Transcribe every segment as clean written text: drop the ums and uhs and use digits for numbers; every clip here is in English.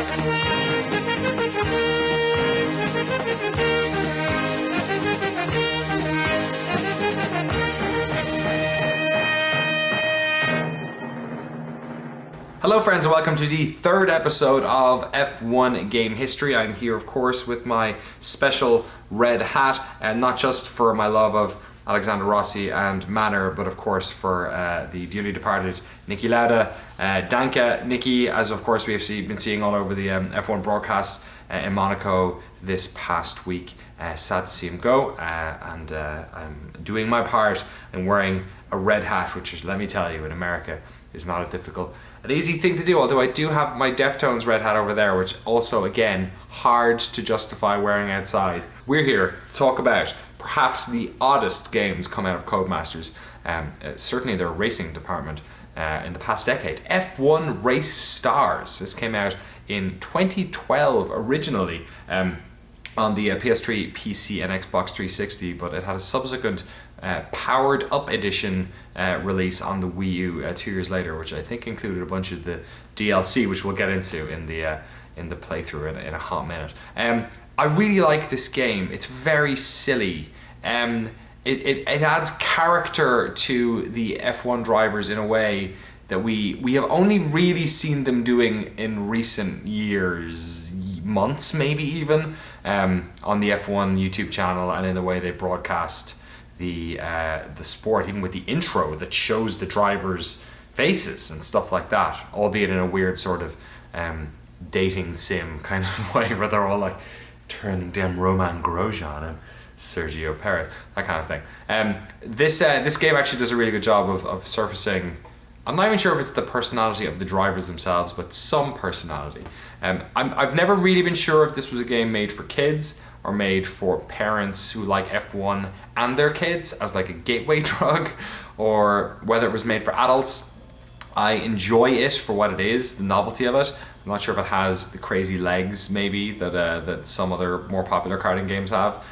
Hello friends and welcome to the third episode of F1 Game History. I'm here of course with my special red hat, and not just for my love of Alexander Rossi and Manor, but of course for the dearly departed Niki Lauda. Danke Niki, as of course we have been seeing all over the F1 broadcasts in Monaco this past week. Sad to see him go, and I'm doing my part in wearing a red hat, which is, let me tell you, in America is not a difficult an easy thing to do, although I do have my Deftones red hat over there, which also, again, hard to justify wearing outside. We're here to talk about perhaps the oddest games come out of Codemasters, certainly their racing department, in the past decade. F1 Race Stars. This came out in 2012 originally, on the PS3, PC and Xbox 360, but it had a subsequent powered up edition release on the Wii U 2 years later, which I think included a bunch of the DLC, which we'll get into in the playthrough in a hot minute. I really like this game. It's very silly. It adds character to the F1 drivers in a way that we have only really seen them doing in recent years, months maybe even, on the F1 YouTube channel and in the way they broadcast the sport, even with the intro that shows the drivers' faces and stuff like that, albeit in a weird sort of dating sim kind of way, where they're all like turning down Romain Grosjean and Sergio Perez, that kind of thing. This game actually does a really good job of surfacing, I'm not even sure if it's the personality of the drivers themselves, but some personality. I've never really been sure if this was a game made for kids or made for parents who like F1 and their kids as like a gateway drug, or whether it was made for adults. I enjoy it for what it is, the novelty of it. I'm not sure if it has the crazy legs maybe that some other more popular karting games have,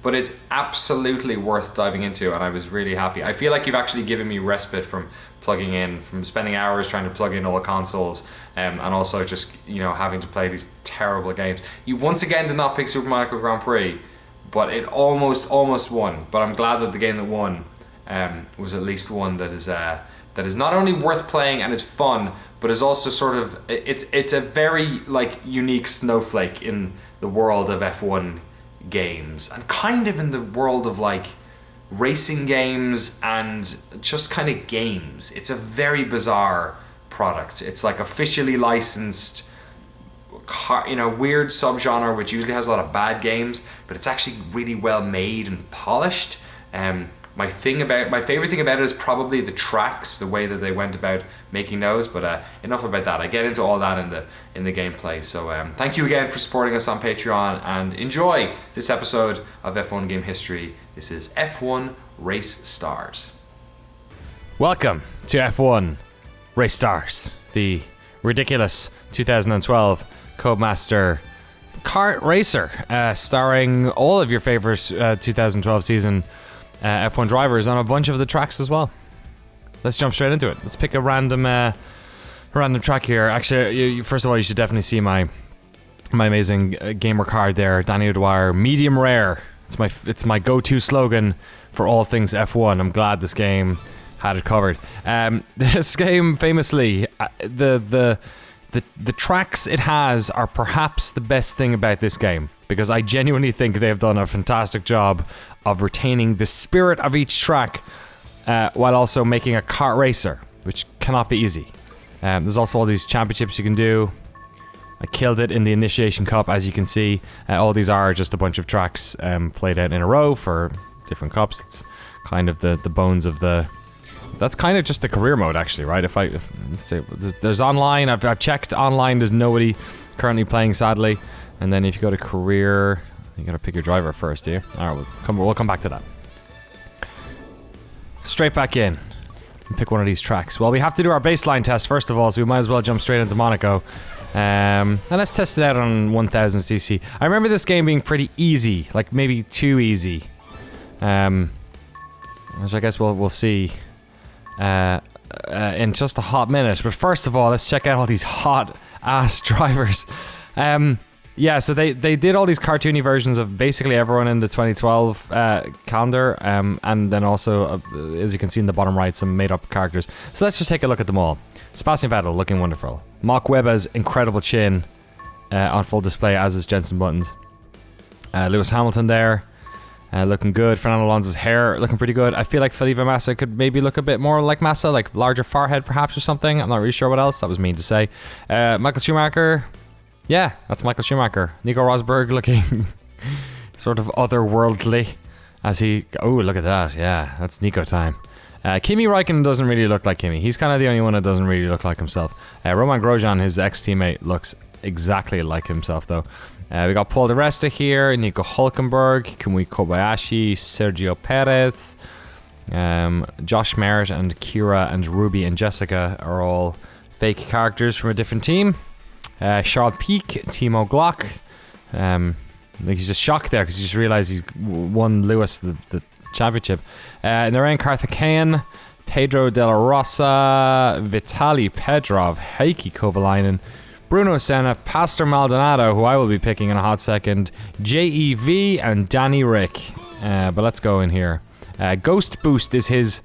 but it's absolutely worth diving into, and I was really happy. I feel like you've actually given me respite from spending hours trying to plug in all the consoles, and also just, you know, having to play these terrible games. You once again did not pick Super Monaco Grand Prix, but it almost won. But I'm glad that the game that won was at least one that is not only worth playing and is fun, but is also sort of, it's a very like unique snowflake in the world of F1 games, and kind of in the world of like racing games and just kind of games. It's a very bizarre product. It's like officially licensed, you know, weird subgenre which usually has a lot of bad games, but it's actually really well made and polished. My favorite thing about it is probably the tracks, the way that they went about making those, but enough about that. I get into all that in the gameplay. So thank you again for supporting us on Patreon, and enjoy this episode of F1 Game History. This is F1 Race Stars. Welcome to F1 Race Stars, the ridiculous 2012 Codemaster kart racer, starring all of your favorite 2012 season F1 drivers on a bunch of the tracks as well. Let's jump straight into it. Let's pick a random track here. Actually, first of all, you should definitely see my amazing gamer card there, Danny O'Dwyer, medium rare. It's my go-to slogan for all things F1. I'm glad this game had it covered. This game, famously, the tracks it has are perhaps the best thing about this game, because I genuinely think they've done a fantastic job of retaining the spirit of each track, while also making a kart racer, which cannot be easy. There's also all these championships you can do. I killed it in the Initiation Cup, as you can see. All these are just a bunch of tracks played out in a row for different cups. It's kind of the bones of the... That's kind of just the career mode, actually, right? Let's say there's online. I've checked online. There's nobody currently playing, sadly. And then if you go to career, you gotta pick your driver first, do you? All right, we'll come back to that. Straight back in and pick one of these tracks. Well, we have to do our baseline test first of all, so we might as well jump straight into Monaco. And let's test it out on 1000cc. I remember this game being pretty easy, like maybe too easy, which I guess we'll see in just a hot minute. But first of all, let's check out all these hot ass drivers. Yeah, so they did all these cartoony versions of basically everyone in the 2012 calendar, and then also, as you can see in the bottom right, some made-up characters. So let's just take a look at them all. Sebastian Vettel looking wonderful. Mark Webber's incredible chin on full display, as is Jenson Button's. Lewis Hamilton there, looking good. Fernando Alonso's hair looking pretty good. I feel like Felipe Massa could maybe look a bit more like Massa, like larger forehead perhaps or something. I'm not really sure what else. That was mean to say. Michael Schumacher. Yeah, that's Michael Schumacher. Nico Rosberg looking sort of otherworldly as he... Oh, look at that. Yeah, that's Nico time. Kimi Räikkönen doesn't really look like Kimi. He's kind of the only one that doesn't really look like himself. Roman Grosjean, his ex-teammate, looks exactly like himself, though. We got Paul di Resta here, Nico Hülkenberg, Kamui Kobayashi, Sergio Perez, Josh Merritt, and Kira and Ruby and Jessica are all fake characters from a different team. Charles Pic, Timo Glock. He's just shocked there because he just realized he's won Lewis the championship. Narain Karthikeyan, Pedro Della Rosa, Vitaly Pedrov, Heikki Kovalainen, Bruno Senna, Pastor Maldonado, who I will be picking in a hot second, JEV, and Danny Rick. But let's go in here. Ghost Boost is his...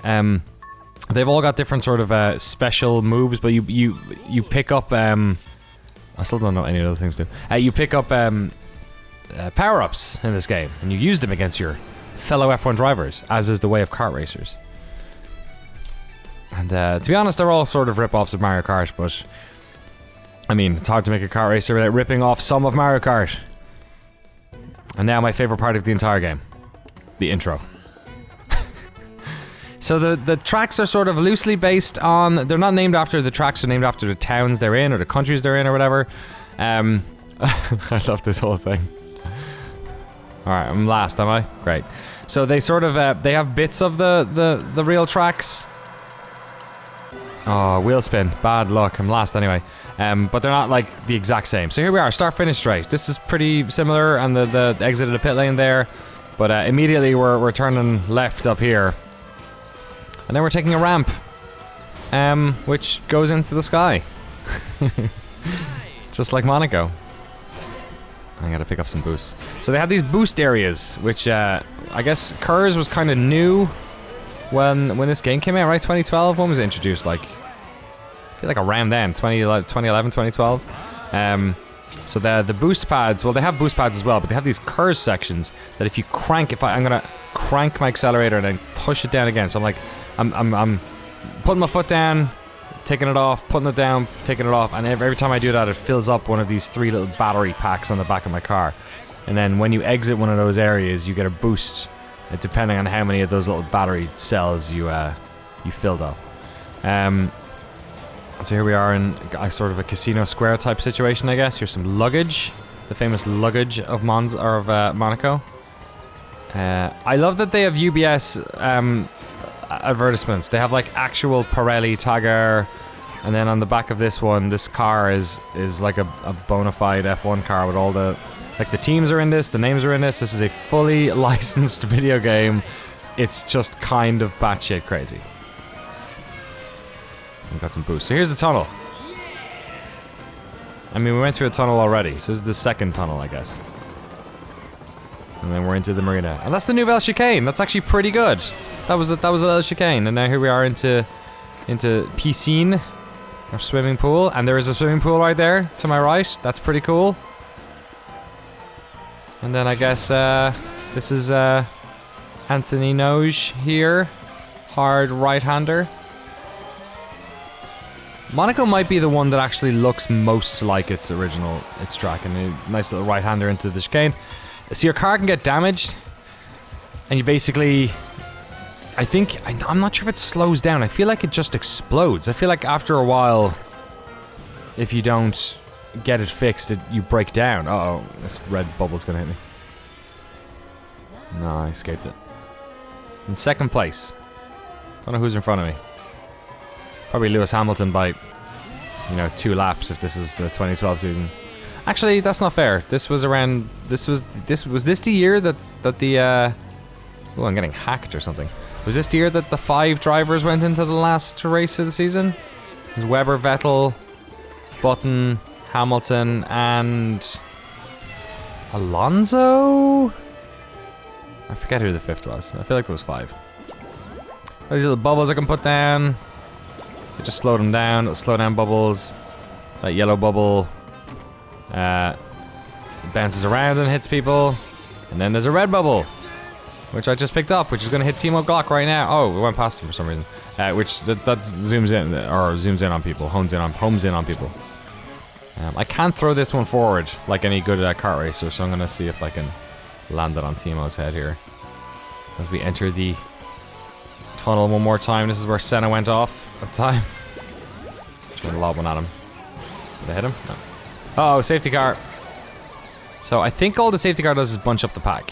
they've all got different sort of special moves, but you pick up... I still don't know any other things do. You pick up power-ups in this game, and you use them against your fellow F1 drivers, as is the way of kart racers. And to be honest, they're all sort of rip-offs of Mario Kart, but... I mean, it's hard to make a kart racer without ripping off some of Mario Kart. And now my favorite part of the entire game. The intro. So the tracks are sort of loosely based on... They're not named after the tracks, they're named after the towns they're in or the countries they're in or whatever. I love this whole thing. Alright, I'm last, am I? Great. So they sort of... they have bits of the real tracks. Oh, wheel spin. Bad luck. I'm last anyway. But they're not like the exact same. So here we are, start-finish straight. This is pretty similar, and the exit of the pit lane there. But immediately we're turning left up here. And then we're taking a ramp, which goes into the sky. Just like Monaco. I gotta pick up some boosts. So they have these boost areas, which I guess KERS was kind of new when this game came out, right? 2012? When was it introduced? Like, I feel like around then, 2011, 2012. So the boost pads, well, they have boost pads as well, but they have these KERS sections that if you crank, I'm gonna crank my accelerator and then push it down again. So I'm putting my foot down, taking it off, putting it down, taking it off, and every time I do that, it fills up one of these 3 little battery packs on the back of my car. And then when you exit one of those areas, you get a boost, depending on how many of those little battery cells you filled up. So here we are in sort of a Casino Square type situation, I guess. Here's some luggage, the famous luggage of Monaco. I love that they have UBS advertisements. They have like actual Pirelli Tagger, and then on the back of this one, this car is like a bona fide F1 car with all the teams are in this, the names are in this. This is a fully licensed video game. It's just kind of batshit crazy. We've got some boosts. So here's the tunnel. I mean, we went through a tunnel already, so this is the second tunnel, I guess. And then we're into the marina. And that's the Nouvelle Chicane. That's actually pretty good. That was a little chicane. And now here we are into Piscine, our swimming pool. And there is a swimming pool right there to my right. That's pretty cool. And then I guess this is Anthony Noge here. Hard right-hander. Monaco might be the one that actually looks most like its track, and a nice little right-hander into the chicane. So your car can get damaged, and you basically, I'm not sure if it slows down. I feel like it just explodes. I feel like after a while, if you don't get it fixed, you break down. Uh-oh, this red bubble's gonna hit me. No, I escaped it. In second place. Don't know who's in front of me. Probably Lewis Hamilton by, 2 laps if this is the 2012 season. Actually, that's not fair. This was the year that the oh, I'm getting hacked or something. Was this the year that the 5 drivers went into the last race of the season? It was Webber, Vettel, Button, Hamilton, and Alonso? I forget who the fifth was. I feel like there was 5. These are the bubbles I can put down. You just slow them down. It'll slow down bubbles. That yellow bubble bounces around and hits people. And then there's a red bubble, which I just picked up, which is going to hit Timo Glock right now. Oh, it went past him for some reason. Which that zooms in, or zooms in on people, homes in on people. I can't throw this one forward like any good kart racer, so I'm going to see if I can land it on Timo's head here. As we enter the tunnel one more time. This is where Senna went off at the time. Trying to lob one at him. Did I hit him? No. Oh, safety car. So I think all the safety car does is bunch up the pack.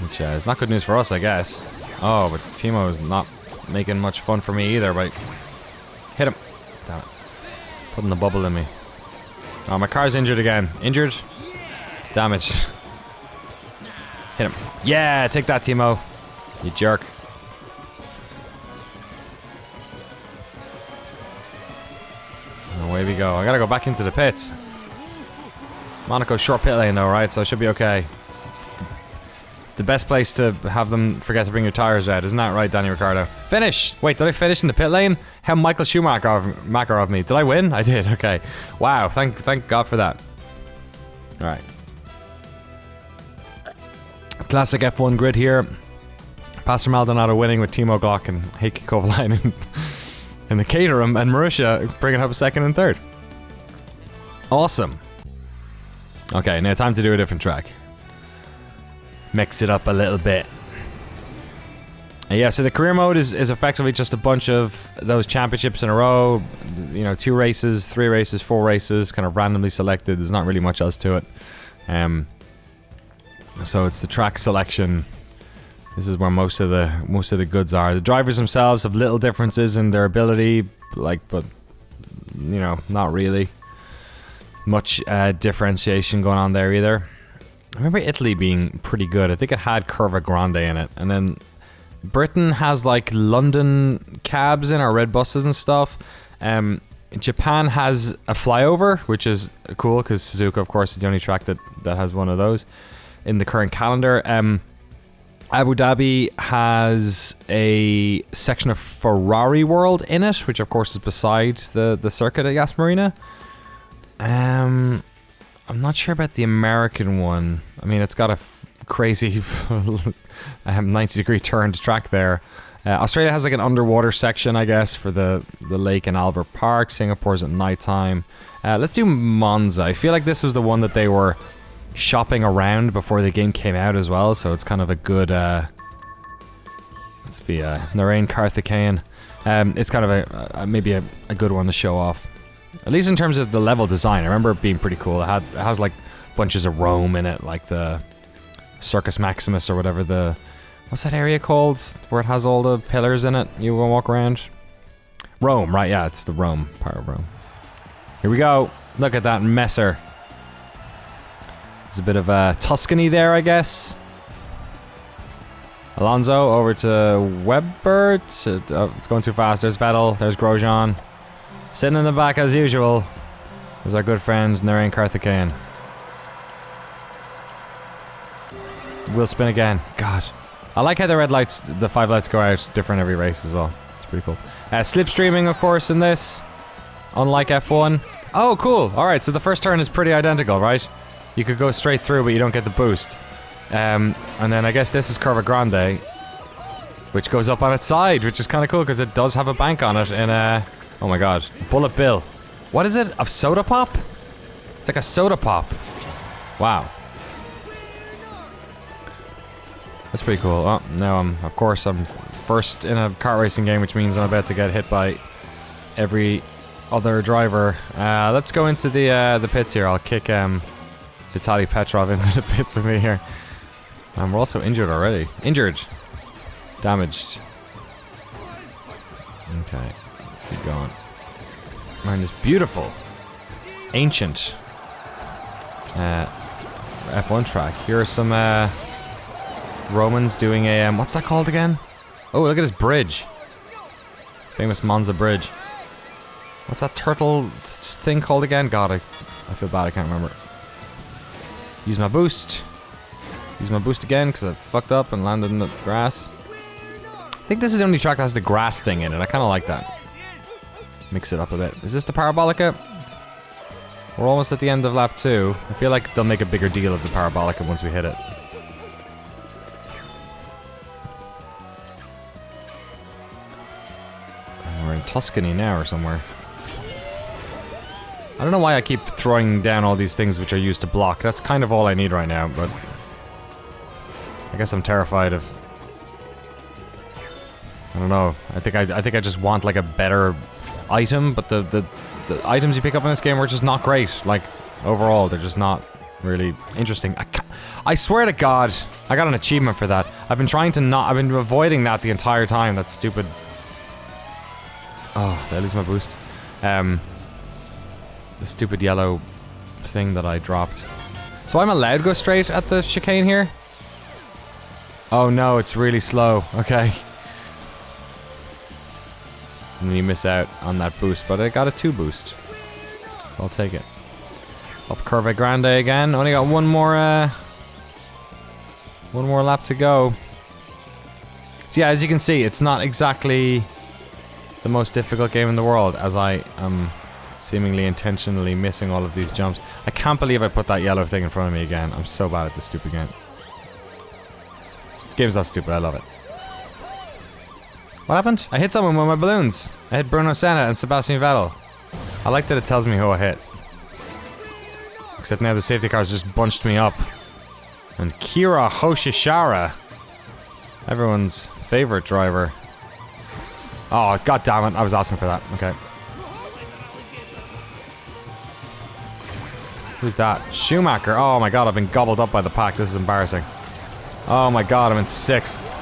Which is not good news for us, I guess. Oh, but Timo is not making much fun for me either. But hit him. Damn it. Putting the bubble in me. Oh, my car's injured again. Injured. Damaged. Hit him. Yeah, take that, Timo. You jerk. And away we go. I gotta go back into the pits. Monaco's short pit lane though, right? So I should be okay. It's the best place to have them forget to bring your tires out. Isn't that right, Danny Ricciardo? Finish! Wait, did I finish in the pit lane? How Michael Schumacher of me. Did I win? I did, okay. Wow, thank God for that. Alright. Classic F1 grid here. Pastor Maldonado winning with Timo Glock and Heikki Kovalainen in the Caterham, and Marussia bringing up 2nd and 3rd. Awesome. Okay, now time to do a different track. Mix it up a little bit. Yeah, so the career mode is effectively just a bunch of those championships in a row. You know, 2 races, 3 races, 4 races, kind of randomly selected. There's not really much else to it. So it's the track selection. This is where most of the goods are. The drivers themselves have little differences in their ability, but you know, not really much differentiation going on there either. I remember Italy being pretty good. I think it had Curva Grande in it, and then Britain has like London cabs in, or red buses and stuff. Japan has a flyover, which is cool because Suzuka, of course, is the only track that has one of those in the current calendar. Abu Dhabi has a section of Ferrari World in it, which of course is beside the circuit at Yas Marina. I'm not sure about the American one. I mean, it's got a crazy 90-degree turned track there. Australia has like an underwater section, I guess, for the lake in Albert Park. Singapore's at nighttime. Let's do Monza. I feel like this was the one that they were shopping around before the game came out as well, so it's kind of a good let's be Narain Karthikeyan. It's kind of maybe a good one to show off, at least in terms of the level design. I remember it being pretty cool. It has like bunches of Rome in it, like the Circus Maximus or whatever what's that area called where it has all the pillars in it you can walk around. Rome, right? Yeah, it's the Rome part of Rome. Here we go. Look at that messer. There's a bit of Tuscany there, I guess. Alonso over to Webber. It's going too fast. There's Vettel. There's Grosjean. Sitting in the back as usual. There's our good friend Narain Karthikeyan. Will spin again. God. I like how the 5 lights go out different every race as well. It's pretty cool. Slipstreaming, of course, in this. Unlike F1. Oh, cool. Alright, so the first turn is pretty identical, right? You could go straight through, but you don't get the boost. And then I guess this is Curva Grande, which goes up on its side, which is kind of cool because it does have a bank on it in oh my god, Bullet Bill. What is it? A soda pop? It's like a soda pop. Wow. That's pretty cool. Oh, now I'm first in a kart racing game, which means I'm about to get hit by every other driver. Let's go into the pits here. I'll kick Vitaly Petrov into the pits with me here. And we're also injured already. Injured. Damaged. Okay, let's keep going. Man, this beautiful, ancient F1 track. Here are some Romans doing a what's that called again? Oh, look at this bridge. Famous Monza Bridge. What's that turtle thing called again? God, I feel bad, I can't remember. Use my boost. Use my boost again because I fucked up and landed in the grass. I think this is the only track that has the grass thing in it. I kind of like that. Mix it up a bit. Is this the Parabolica? We're almost at the end of lap 2. I feel like they'll make a bigger deal of the Parabolica once we hit it. We're in Tuscany now or somewhere. I don't know why I keep throwing down all these things which are used to block. That's kind of all I need right now, but I guess I'm terrified of... I don't know. I think I just want like a better item, but the items you pick up in this game are just not great. Like overall, they're just not really interesting. I swear to God, I got an achievement for that. I've been avoiding that the entire time. That stupid... Oh, did I lose my boost? The stupid yellow thing that I dropped. So I'm allowed to go straight at the chicane here? Oh no, it's really slow. Okay. And then you miss out on that boost, but I got a 2 boost. So I'll take it. Up Curve Grande again. Only got one more lap to go. So yeah, as you can see, it's not exactly the most difficult game in the world, as I am seemingly intentionally missing all of these jumps. I can't believe I put that yellow thing in front of me again. I'm so bad at this stupid game. This game's not stupid, I love it. What happened? I hit someone with my balloons. I hit Bruno Senna and Sebastian Vettel. I like that it tells me who I hit. Except now the safety cars just bunched me up. And Kira Hoshishara, everyone's favorite driver. Oh, god damn it, I was asking for that. Okay. Who's that? Schumacher. Oh my god, I've been gobbled up by the pack. This is embarrassing. Oh my god, I'm in 6th.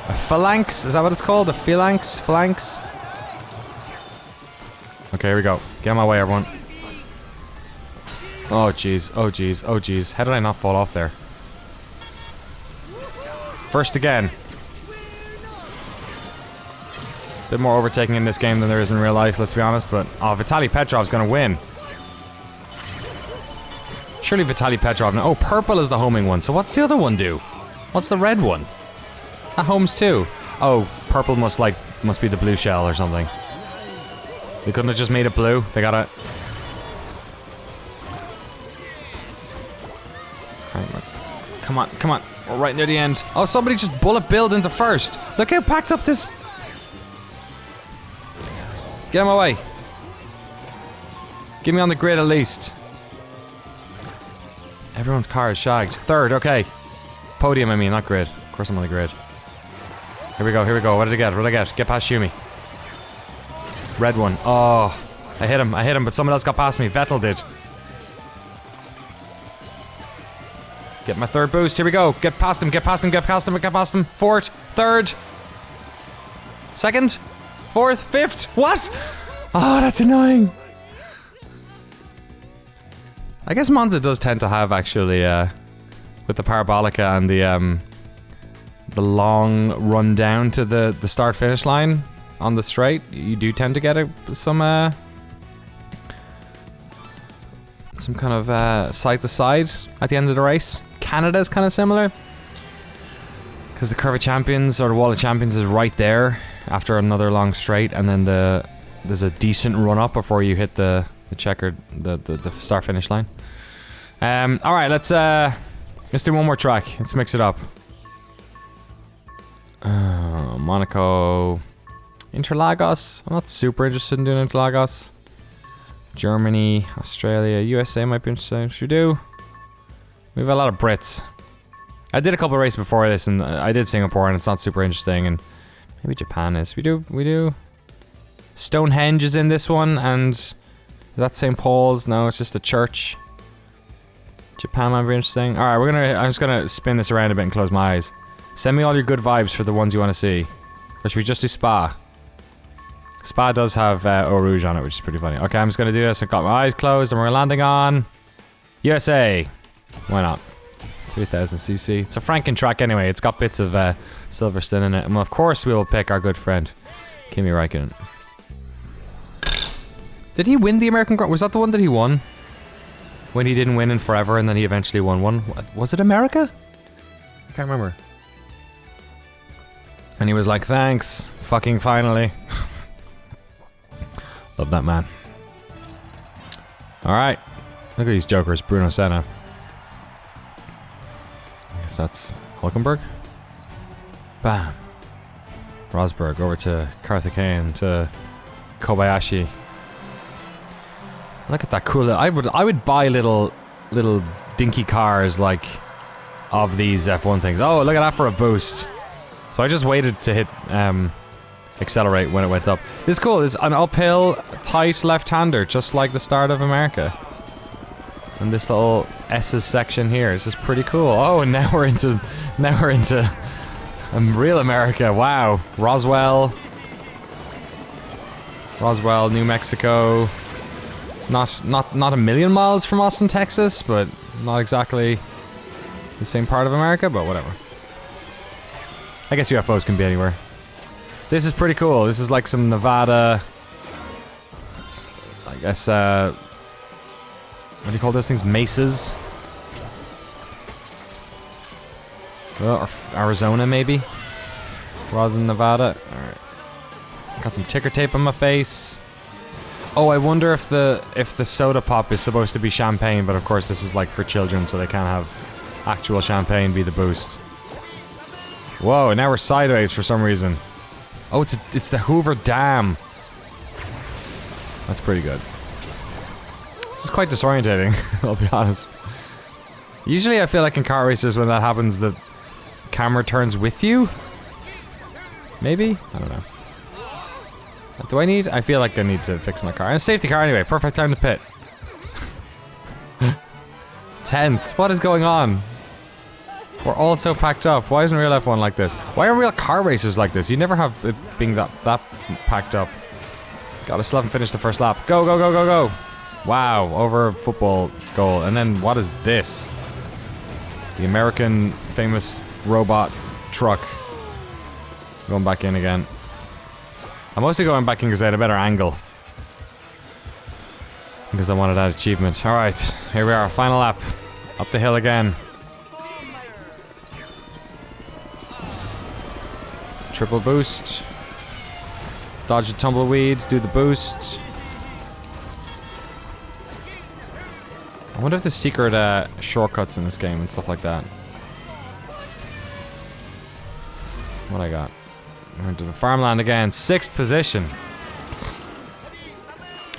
A phalanx? Is that what it's called? A phalanx? Phalanx? Okay, here we go. Get out of my way, everyone. Oh jeez, oh jeez, oh jeez. How did I not fall off there? First again. Bit more overtaking in this game than there is in real life, let's be honest, but... Oh, Vitaly Petrov's gonna win. Surely Vitaly Petrov... Oh, purple is the homing one, so what's the other one do? What's the red one? That homes too. Oh, purple must be the blue shell or something. They couldn't have just made it blue. They gotta... Come on, come on. We're right near the end. Oh, somebody just bullet billed into first. Look how packed up this... Get out of my way. Get me on the grid at least. Everyone's car is shagged. Third, okay. Podium, I mean, not grid. Of course I'm on the grid. Here we go, here we go. What did I get? What did I get? Get past Shumi. Red one. Oh, I hit him, but someone else got past me. Vettel did. Get my 3rd boost. Here we go. Get past him, get past him, get past him, get past him. 4th, 3rd, 2nd, 4th, 5th. What? Oh, that's annoying. I guess Monza does tend to have actually, with the Parabolica and the long run down to the start finish line on the straight, you do tend to get some kind of side to side at the end of the race. Canada's kind of similar because the Curve of Champions or the Wall of Champions is right there after another long straight, and then there's a decent run up before you hit the checkered the start finish line. All right, let's do one more track. Let's mix it up. Monaco, Interlagos. I'm not super interested in doing Interlagos. Germany, Australia, USA might be interesting. Should we do? We have a lot of Brits. I did a couple of races before this, and I did Singapore, and it's not super interesting. And maybe Japan is. We do. Stonehenge is in this one, and is that St. Paul's? No, it's just a church. Japan might be interesting. All right, I'm just gonna spin this around a bit and close my eyes. Send me all your good vibes for the ones you want to see. Or should we just do Spa? Spa does have Eau Rouge on it, which is pretty funny. Okay, I'm just gonna do this. I've got my eyes closed, and we're landing on USA. Why not? 3000cc. It's a Franken track anyway. It's got bits of Silverstone in it, and of course we will pick our good friend Kimi Räikkönen. Did he win the American Grand? Was that the one that he won? When he didn't win in forever and then he eventually won one? Was it America? I can't remember. And he was like, thanks, fucking finally. Love that man. Alright. Look at these jokers. Bruno Senna. I guess that's Hulkenberg. Bam. Rosberg over to Karthikeyan to Kobayashi. Look at that cool. I would buy little dinky cars like of these F1 things. Oh, look at that for a boost. So I just waited to hit accelerate when it went up. This is cool. It's an uphill tight left-hander, just like the start of America. And this little S's section here is just pretty cool. Oh, and now we're into real America. Wow. Roswell, New Mexico. Not a million miles from Austin, Texas, but not exactly the same part of America, but whatever. I guess UFOs can be anywhere. This is pretty cool. This is like some Nevada, I guess, what do you call those things? Mesas? Or Arizona, maybe? Rather than Nevada. Alright. Got some ticker tape on my face. Oh, I wonder if the soda pop is supposed to be champagne, but of course this is like for children, so they can't have actual champagne be the boost. Whoa, and now we're sideways for some reason. Oh, it's the Hoover Dam. That's pretty good. This is quite disorientating, I'll be honest. Usually I feel like in car racers when that happens the camera turns with you? Maybe? I don't know. Do I feel like I need to fix my car. And a safety car anyway, perfect time to pit. 10th, what is going on? We're all so packed up. Why isn't real F1 like this? Why are real car racers like this? You never have it being that packed up. Gotta still haven't finished the first lap. Go, go, go, go, go. Wow, over a football goal. And then what is this? The American famous robot truck. Going back in again. I'm mostly going back in because I had a better angle. Because I wanted that achievement. Alright, here we are, final lap. Up the hill again. Triple boost. Dodge a tumbleweed, do the boost. I wonder if there's secret shortcuts in this game and stuff like that. What I got? We're into the farmland again. 6th position.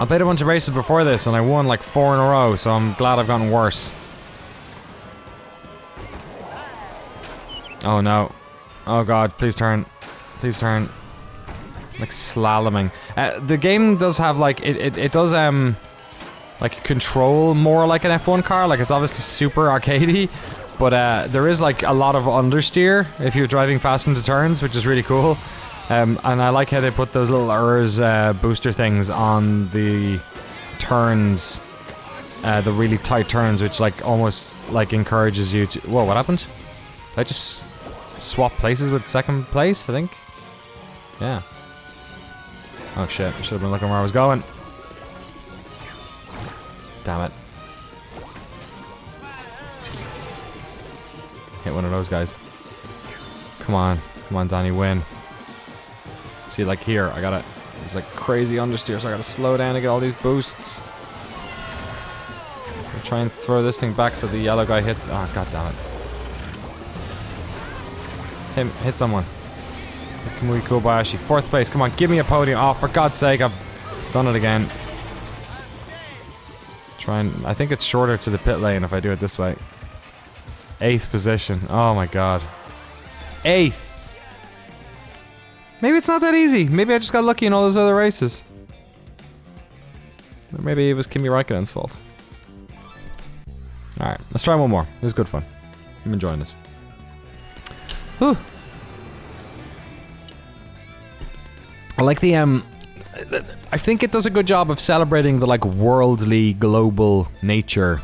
I played a bunch of races before this and I won like 4 in a row, so I'm glad I've gotten worse. Oh no. Oh god, please turn. Please turn. Like slaloming. The game does have like it does like control more like an F1 car. Like it's obviously super arcadey, but there is like a lot of understeer if you're driving fast into turns, which is really cool. And I like how they put those little ERS booster things on the turns, the really tight turns, which like almost like encourages you to. Whoa, what happened? Did I just swap places with second place? I think. Yeah. Oh shit! I should have been looking where I was going. Damn it. Hit one of those guys. Come on. Come on, Donnie, win. See, like here, I gotta... It's like crazy understeer, so I gotta slow down to get all these boosts. I'll try and throw this thing back so the yellow guy hits... Oh, god damn it. Hit someone. Kamui Kobayashi. 4th place. Come on, give me a podium. Oh, for God's sake, I've done it again. I think it's shorter to the pit lane if I do it this way. 8th position. Oh my god. 8th! Maybe it's not that easy. Maybe I just got lucky in all those other races. Or maybe it was Kimi Räikkönen's fault. Alright, let's try one more. This is good fun. I'm enjoying this. Whew. I like the I think it does a good job of celebrating the like worldly, global nature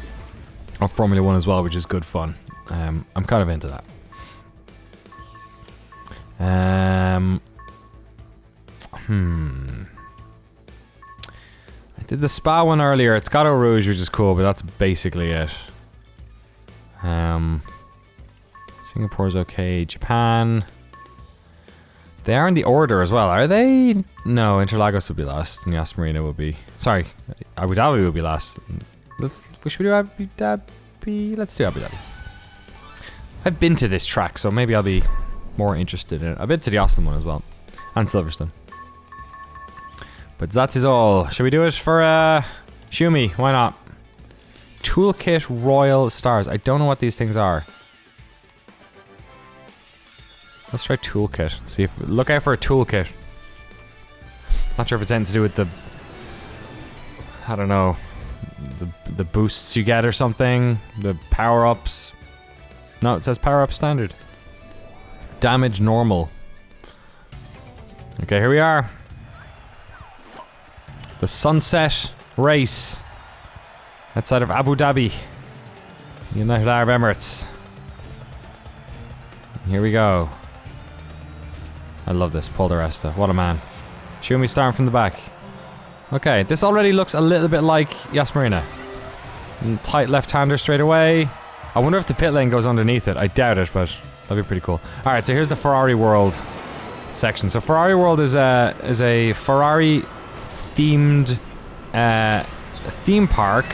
of Formula 1 as well, which is good fun. I'm kind of into that. I did the spa one earlier. It's got Eau Rouge, which is cool, but that's basically it. Singapore's okay. Japan. They are in the order as well, are they? No, Interlagos would be last, and Yas Marina would be. Sorry, Abu Dhabi would be last. Should we do Abu Dhabi? Let's do Abu Dhabi. I've been to this track, so maybe I'll be more interested in it. I've been to the Austin one as well, and Silverstone. But that is all. Should we do it for Shumi? Why not? Toolkit Royal Stars. I don't know what these things are. Let's try toolkit. See if look out for a toolkit. Not sure if it's anything to do with the I don't know the boosts you get or something. The power ups. No, it says power up standard. Damage normal. Okay, here we are. The Sunset Race outside of Abu Dhabi, United Arab Emirates. Here we go. I love this, Paul di Resta. What a man. Shumi starting from the back. Okay, this already looks a little bit like Yas Marina. Tight left-hander straight away. I wonder if the pit lane goes underneath it. I doubt it, but that'd be pretty cool. Alright, so here's the Ferrari World section. So Ferrari World is a Ferrari themed theme park,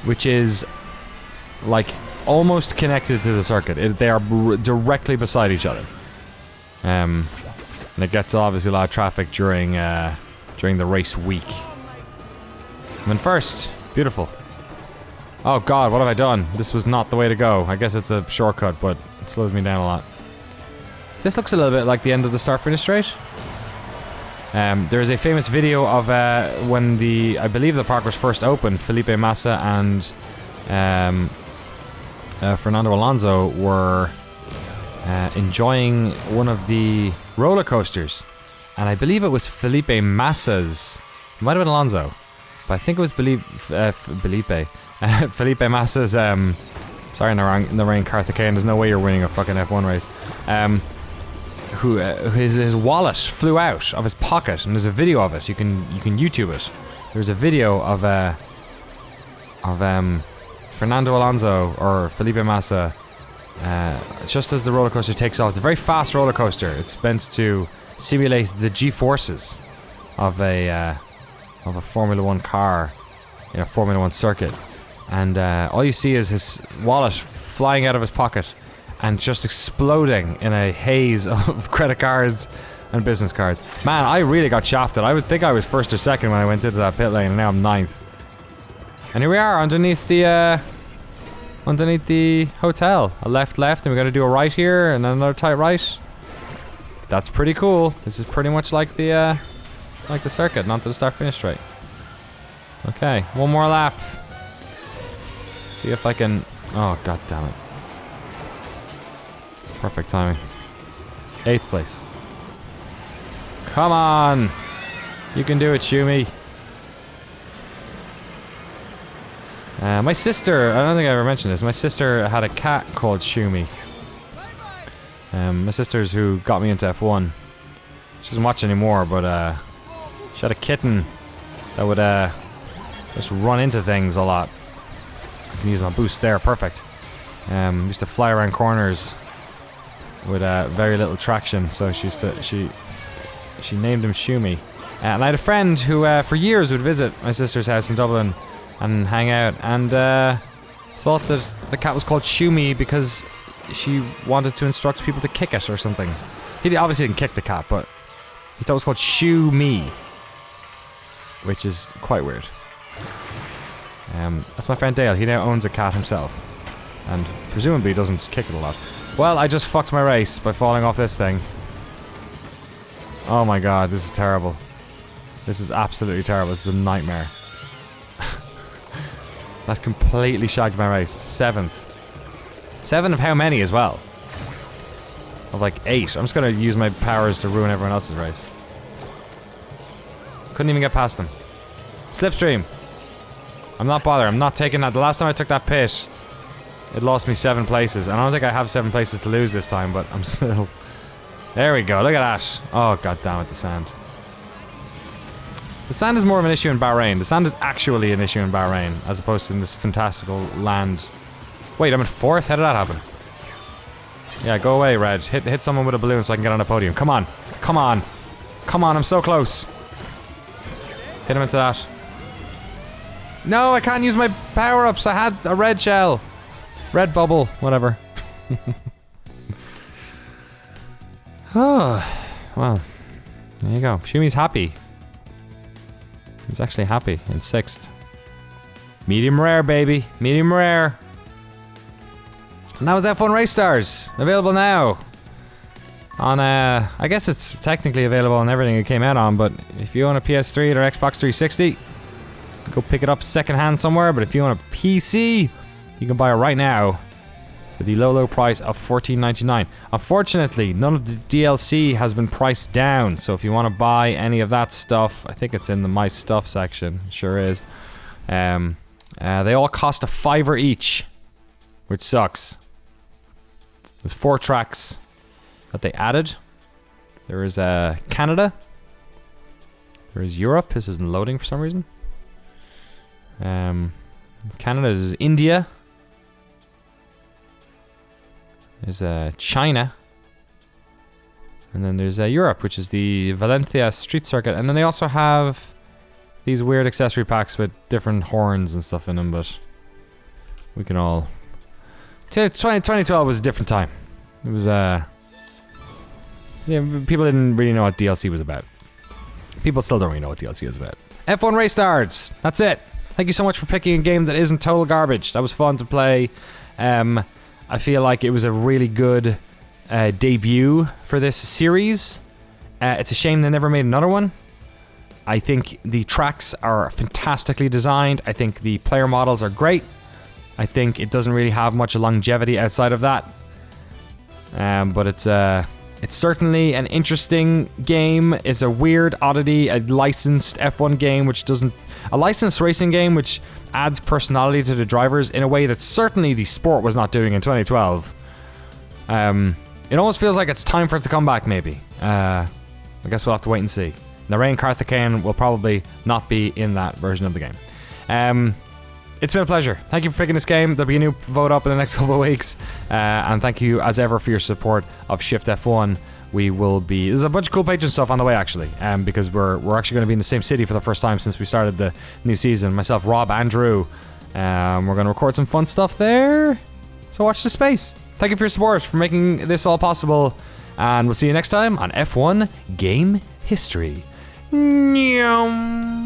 which is like almost connected to the circuit. They are directly beside each other. And it gets obviously a lot of traffic during the race week. I'm in first. Beautiful. Oh god, what have I done? This was not the way to go. I guess it's a shortcut, but it slows me down a lot. This looks a little bit like the end of the start-finish straight. There is a famous video of when I believe the park was first opened. Felipe Massa and Fernando Alonso were enjoying one of the roller coasters, and I believe it was Felipe Massa's. It might have been Alonso, but I think it was Felipe Massa's. Sorry, in the rain, Carthagena. There's no way you're winning a fucking F1 race. His wallet flew out of his pocket, and there's a video of it. You can YouTube it. There's a video of Fernando Alonso or Felipe Massa just as the roller coaster takes off. It's a very fast roller coaster. It's meant to simulate the G-forces of a Formula One car in a Formula One circuit, and all you see is his wallet flying out of his pocket and just exploding in a haze of credit cards and business cards. Man, I really got shafted. I would think I was first or second when I went into that pit lane, and now I'm ninth. And here we are underneath the hotel. A left, and we're gonna do a right here, and then another tight right. That's pretty cool. This is pretty much like the circuit, not the start-finish straight. Okay, one more lap. See if I can. Oh god damn it! Perfect timing. 8th place. Come on, you can do it, Shumi. My sister, I don't think I ever mentioned this, my sister had a cat called Shumi. My sister's who got me into F1. She doesn't watch anymore, but she had a kitten that would just run into things a lot. I can use my boost there, perfect. Used to fly around corners with very little traction, so she named him Shumi. And I had a friend who for years would visit my sister's house in Dublin and hang out, and thought that the cat was called Shumi because she wanted to instruct people to kick it or something. He obviously didn't kick the cat, but he thought it was called Shumi, which is quite weird. That's my friend Dale. He now owns a cat himself, and presumably doesn't kick it a lot. Well, I just fucked my race by falling off this thing. Oh my god, this is terrible. This is absolutely terrible. This is a nightmare. That completely shagged my race. 7th. 7 of how many as well? Of like 8. I'm just gonna use my powers to ruin everyone else's race. Couldn't even get past them. Slipstream. I'm not bothered. I'm not taking that. The last time I took that pit, it lost me 7 places. And I don't think I have 7 places to lose this time, but I'm still There we go. Look at that. Oh, god damn it, the sand. The sand is more of an issue in Bahrain. The sand is actually an issue in Bahrain, as opposed to in this fantastical land. Wait, I'm in 4th? How did that happen? Yeah, go away, Reg. Hit someone with a balloon so I can get on a podium. Come on. Come on. Come on, I'm so close. Hit him into that. No, I can't use my power-ups. I had a red shell. Red bubble. Whatever. Oh, well. There you go. Shumi's happy. He's actually happy in 6th. Medium rare, baby. Medium rare. And that was F1 Race Stars. Available now. On, I guess it's technically available on everything it came out on, but if you own a PS3 or Xbox 360, go pick it up secondhand somewhere. But if you own a PC, you can buy it right now for the low price of $14.99. Unfortunately, none of the DLC has been priced down, so if you want to buy any of that stuff, I think it's in the My Stuff section. It sure is. They all cost a $5 each, which sucks. There's 4 tracks that they added. There is Canada. There is Europe. This isn't loading for some reason. Canada is India. There's China. And then there's Europe, which is the Valencia Street Circuit. And then they also have these weird accessory packs with different horns and stuff in them, but we can all... 2012 was a different time. It was, yeah, people didn't really know what DLC was about. People still don't really know what DLC is about. F1 Race Stars. That's it. Thank you so much for picking a game that isn't total garbage. That was fun to play. I feel like it was a really good debut for this series. It's a shame they never made another one. I think the tracks are fantastically designed. I think the player models are great. I think it doesn't really have much longevity outside of that. But it's certainly an interesting game. It's a weird oddity, a licensed F1 game which doesn't... A licensed racing game which adds personality to the drivers in a way that certainly the sport was not doing in 2012. It almost feels like it's time for it to come back, maybe. I guess we'll have to wait and see. Narain Karthikeyan will probably not be in that version of the game. It's been a pleasure. Thank you for picking this game. There'll be a new vote up in the next couple of weeks. And thank you, as ever, for your support of Shift F1. We will be... There's a bunch of cool Patreon stuff on the way, actually. Because we're actually going to be in the same city for the first time since we started the new season. Myself, Rob, Andrew. We're going to record some fun stuff there. So watch the space. Thank you for your support, for making this all possible. And we'll see you next time on F1 Game History. Nyam.